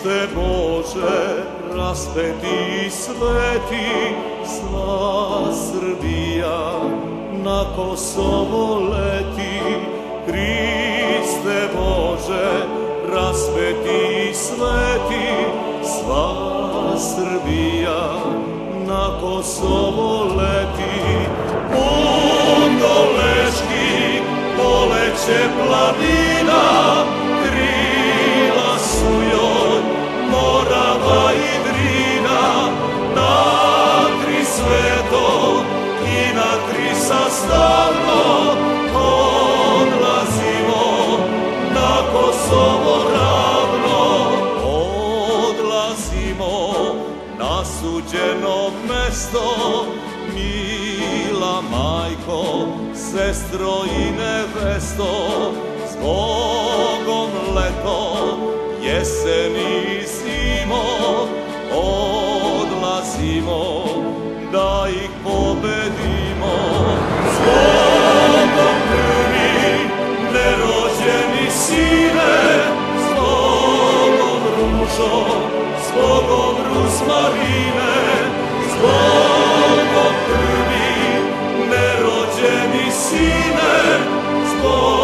Hriste Bože, raspeti i sveti, sva Srbija na Kosovo leti. Hriste Bože, raspeti i sveti, sva Srbija na Kosovo leti. Ondoleški poleće planina, krila su joj Morava i Drina. Na tri sveto i na tri sastavno odlazimo na Kosovo ravno. Odlazimo na suđeno mesto, mila majko, sestro i nevesto. Zbogom leto, jesen i zimo, odlazimo da ih pobedimo. Zbogom krvi, nerođeni sine, zbogom ružo, zbogom ruzmarine, zbogom krvi, nerođeni sine, zbogom